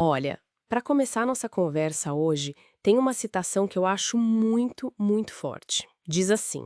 Olha, para começar nossa conversa hoje, tem uma citação que eu acho muito, muito forte. Diz assim: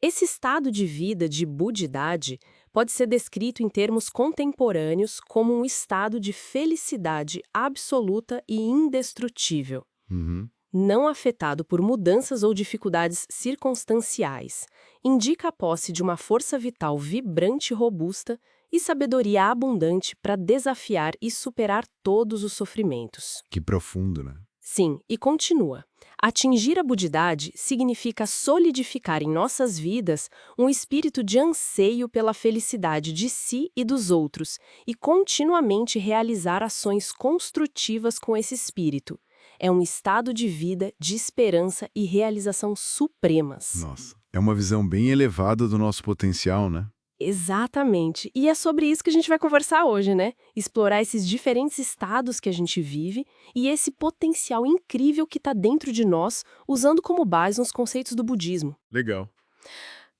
esse estado de vida de budidade pode ser descrito em termos contemporâneos como um estado de felicidade absoluta e indestrutível, Uhum. não afetado por mudanças ou dificuldades circunstanciais. Indica a posse de uma força vital vibrante e robusta e sabedoria abundante para desafiar e superar todos os sofrimentos. Que profundo, né? Sim, e continua. Atingir a budidade significa solidificar em nossas vidas um espírito de anseio pela felicidade de si e dos outros e continuamente realizar ações construtivas com esse espírito. É um estado de vida, de esperança e realização supremas. Nossa, é uma visão bem elevada do nosso potencial, né? Exatamente. E é sobre isso que a gente vai conversar hoje, né? Explorar esses diferentes estados que a gente vive e esse potencial incrível que está dentro de nós, usando como base os conceitos do budismo. Legal.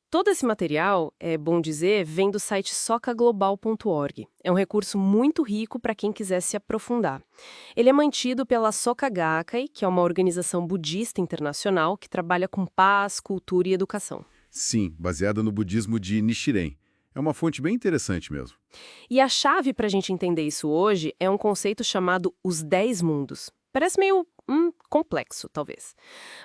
Todo esse material, é bom dizer, vem do site socaglobal.org. É um recurso muito rico para quem quiser se aprofundar. Ele é mantido pela Soka Gakkai, que é uma organização budista internacional que trabalha com paz, cultura e educação. Sim, baseada no budismo de Nichiren. É uma fonte bem interessante mesmo. E a chave para a gente entender isso hoje é um conceito chamado os 10 mundos. Parece meio complexo, talvez.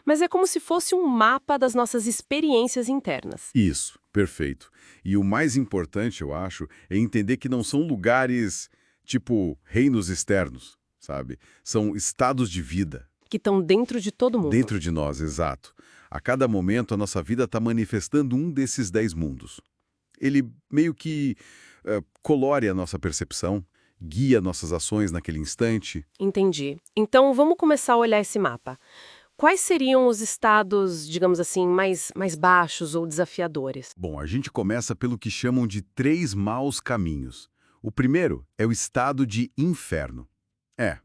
Mas é como se fosse um mapa das nossas experiências internas. Isso, perfeito. E o mais importante, eu acho, é entender que não são lugares tipo reinos externos, sabe? São estados de vida. Que estão dentro de todo mundo. Dentro de nós, exato. A cada momento, a nossa vida está manifestando um desses 10 mundos. Ele meio que colore a nossa percepção, guia nossas ações naquele instante. Entendi. Então vamos começar a olhar esse mapa. Quais seriam os estados, digamos assim, mais baixos ou desafiadores? Bom, a gente começa pelo que chamam de 3 maus caminhos. O primeiro é o estado de inferno. É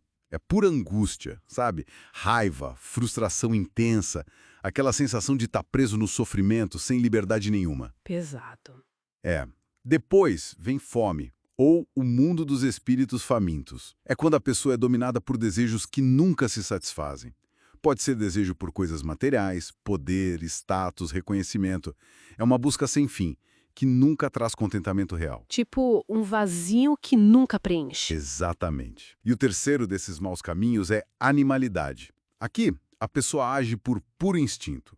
pura angústia, sabe? Raiva, frustração intensa, aquela sensação de estar preso no sofrimento sem liberdade nenhuma. Pesado. É. Depois vem fome, ou o mundo dos espíritos famintos. É quando a pessoa é dominada por desejos que nunca se satisfazem. Pode ser desejo por coisas materiais, poder, status, reconhecimento. É uma busca sem fim, que nunca traz contentamento real. Tipo um vazio que nunca preenche. Exatamente. E o terceiro desses maus caminhos é animalidade. Aqui, a pessoa age por puro instinto.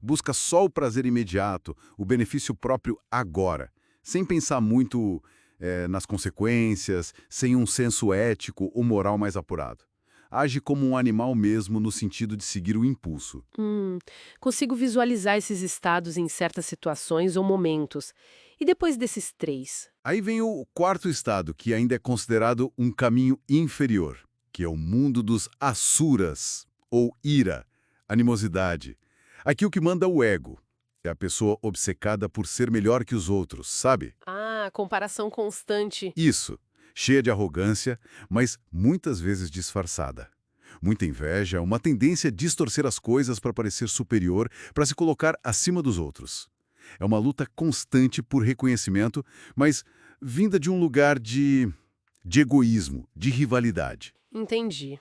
Busca só o prazer imediato, o benefício próprio agora, sem pensar muito nas consequências, sem um senso ético ou moral mais apurado. Age como um animal mesmo no sentido de seguir o impulso. Consigo visualizar esses estados em certas situações ou momentos. E depois desses três? Aí vem o quarto estado, que ainda é considerado um caminho inferior, que é o mundo dos asuras, ou ira, animosidade. Aqui o que manda é o ego. É a pessoa obcecada por ser melhor que os outros, sabe? Ah, comparação constante. Isso, cheia de arrogância, mas muitas vezes disfarçada. Muita inveja, uma tendência a distorcer as coisas para parecer superior, para se colocar acima dos outros. É uma luta constante por reconhecimento, mas vinda de um lugar de egoísmo, de rivalidade. Entendi.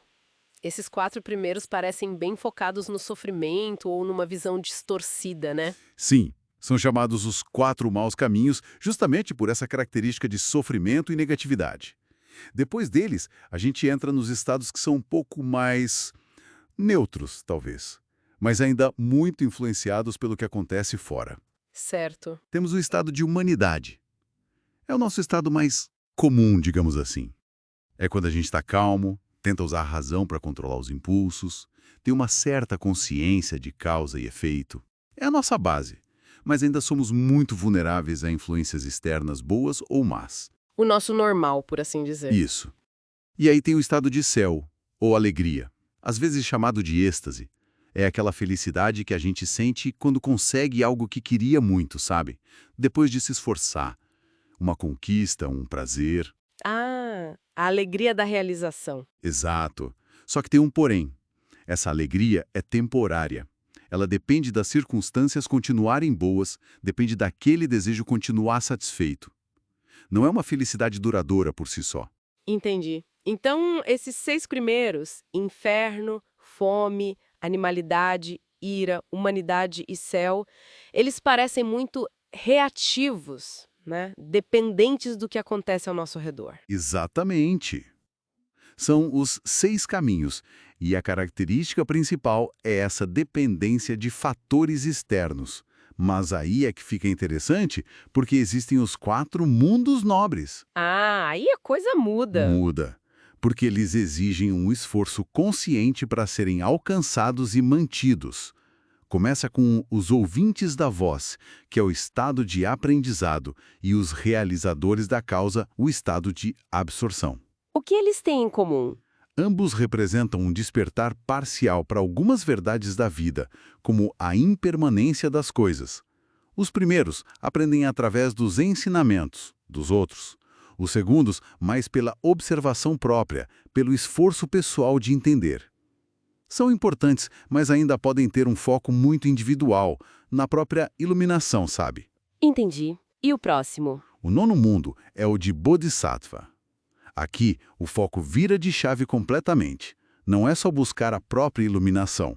Esses quatro primeiros parecem bem focados no sofrimento ou numa visão distorcida, né? Sim, são chamados os 4 maus caminhos justamente por essa característica de sofrimento e negatividade. Depois deles, a gente entra nos estados que são um pouco mais neutros, talvez, mas ainda muito influenciados pelo que acontece fora. Certo. Temos o estado de humanidade. É o nosso estado mais comum, digamos assim. É quando a gente está calmo, tenta usar a razão para controlar os impulsos, tem uma certa consciência de causa e efeito. É a nossa base, mas ainda somos muito vulneráveis a influências externas boas ou más. O nosso normal, por assim dizer. Isso. E aí tem o estado de céu, ou alegria, às vezes chamado de êxtase. É aquela felicidade que a gente sente quando consegue algo que queria muito, sabe? Depois de se esforçar. Uma conquista, um prazer. Ah, a alegria da realização. Exato. Só que tem um porém. Essa alegria é temporária. Ela depende das circunstâncias continuarem boas, depende daquele desejo continuar satisfeito. Não é uma felicidade duradoura por si só. Entendi. Então, esses 6 primeiros, inferno, fome, animalidade, ira, humanidade e céu, eles parecem muito reativos, né? Dependentes do que acontece ao nosso redor. Exatamente. São os 6 caminhos, e a característica principal é essa dependência de fatores externos. Mas aí é que fica interessante, porque existem os 4 mundos nobres. Ah, aí a coisa muda. Muda, porque eles exigem um esforço consciente para serem alcançados e mantidos. Começa com os ouvintes da voz, que é o estado de aprendizado, e os realizadores da causa, o estado de absorção. O que eles têm em comum? Ambos representam um despertar parcial para algumas verdades da vida, como a impermanência das coisas. Os primeiros aprendem através dos ensinamentos dos outros. Os segundos, mais pela observação própria, pelo esforço pessoal de entender. São importantes, mas ainda podem ter um foco muito individual, na própria iluminação, sabe? Entendi. E o próximo? O 9º mundo é o de Bodhisattva. Aqui, o foco vira de chave completamente. Não é só buscar a própria iluminação.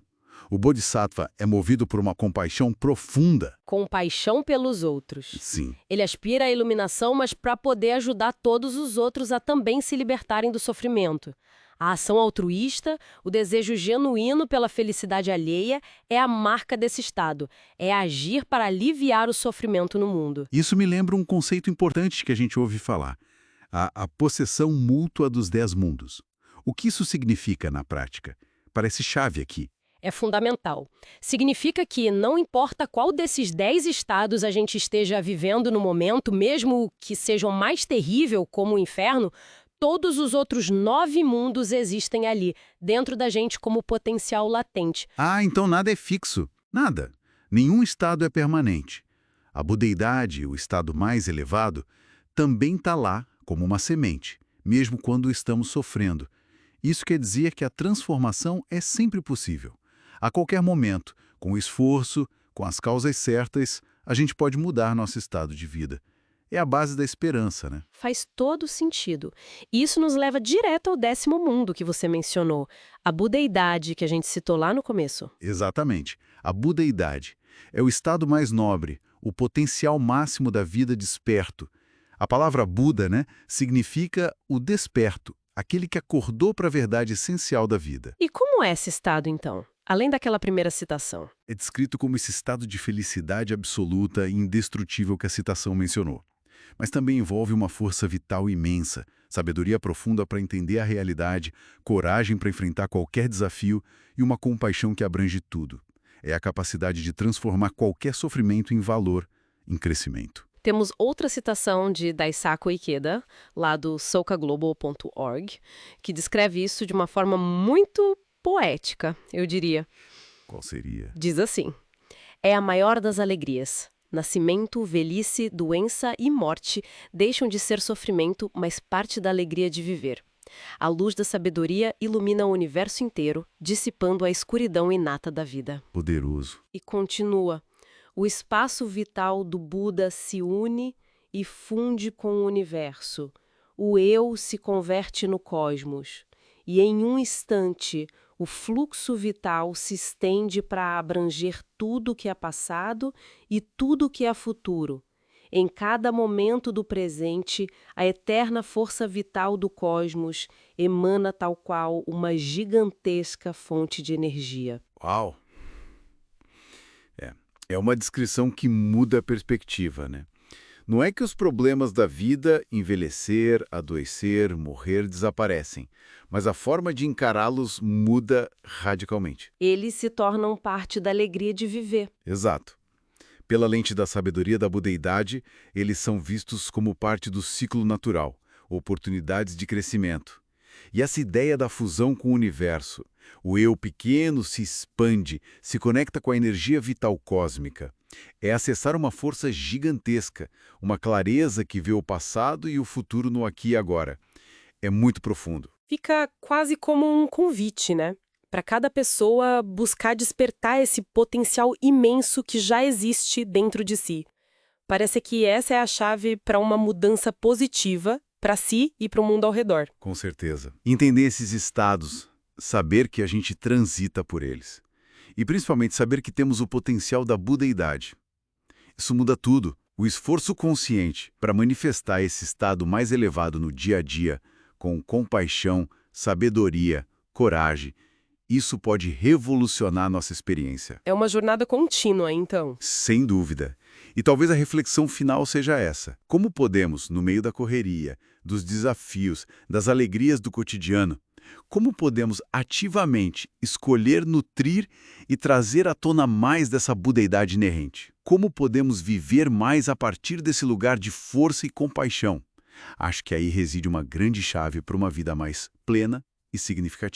O Bodhisattva é movido por uma compaixão profunda. Compaixão pelos outros. Sim, Ele aspira à iluminação, mas para poder ajudar todos os outros a também se libertarem do sofrimento. A ação altruísta, o desejo genuíno pela felicidade alheia, é a marca desse estado. É agir para aliviar o sofrimento no mundo. isso me lembra um conceito importante que a gente ouve falar. A possessão mútua dos 10 mundos. O que isso significa na prática? Parece chave aqui. É fundamental. Significa que não importa qual desses 10 estados a gente esteja vivendo no momento, mesmo que sejam mais terrível, como o inferno, todos os outros 9 mundos existem ali, dentro da gente como potencial latente. Ah, então nada é fixo. Nada. Nenhum estado é permanente. A budeidade, o estado mais elevado, também está lá como uma semente, mesmo quando estamos sofrendo. Isso quer dizer que a transformação é sempre possível. A qualquer momento, com esforço, com as causas certas, a gente pode mudar nosso estado de vida. É a base da esperança, né? Faz todo sentido. E isso nos leva direto ao 10º mundo que você mencionou, a budeidade que a gente citou lá no começo. Exatamente. A budeidade é o estado mais nobre, o potencial máximo da vida desperto. A palavra Buda, né, significa o desperto, aquele que acordou para a verdade essencial da vida. E como é esse estado, então? Além daquela primeira citação. É descrito como esse estado de felicidade absoluta e indestrutível que a citação mencionou. Mas também envolve uma força vital imensa, sabedoria profunda para entender a realidade, coragem para enfrentar qualquer desafio e uma compaixão que abrange tudo. É a capacidade de transformar qualquer sofrimento em valor, em crescimento. Temos outra citação de Daisaku Ikeda, lá do sokaglobal.org, que descreve isso de uma forma muito poética, eu diria. Qual seria? Diz assim: é a maior das alegrias. Nascimento, velhice, doença e morte deixam de ser sofrimento, mas parte da alegria de viver. A luz da sabedoria ilumina o universo inteiro, dissipando a escuridão inata da vida. Poderoso. E continua: o espaço vital do Buda se une e funde com o universo. O eu se converte no cosmos. E em um instante, o fluxo vital se estende para abranger tudo que é passado e tudo que é futuro. Em cada momento do presente, a eterna força vital do cosmos emana tal qual uma gigantesca fonte de energia. Uau! É uma descrição que muda a perspectiva, né? Não é que os problemas da vida, envelhecer, adoecer, morrer, desaparecem, mas a forma de encará-los muda radicalmente. Eles se tornam parte da alegria de viver. Exato. Pela lente da sabedoria da budeidade, eles são vistos como parte do ciclo natural, oportunidades de crescimento. E essa ideia da fusão com o universo, o eu pequeno se expande, se conecta com a energia vital cósmica. É acessar uma força gigantesca, uma clareza que vê o passado e o futuro no aqui e agora. É muito profundo. Fica quase como um convite, né? Para cada pessoa buscar despertar esse potencial imenso que já existe dentro de si. Parece que essa é a chave para uma mudança positiva, para si e para o mundo ao redor. Com certeza. Entender esses estados, saber que a gente transita por eles. E principalmente saber que temos o potencial da budeidade. Isso muda tudo. O esforço consciente para manifestar esse estado mais elevado no dia a dia, com compaixão, sabedoria, coragem, isso pode revolucionar nossa experiência. É uma jornada contínua, então. Sem dúvida. E talvez a reflexão final seja essa. Como podemos, no meio da correria, dos desafios, das alegrias do cotidiano, como podemos ativamente escolher nutrir e trazer à tona mais dessa budeidade inerente? Como podemos viver mais a partir desse lugar de força e compaixão? Acho que aí reside uma grande chave para uma vida mais plena e significativa.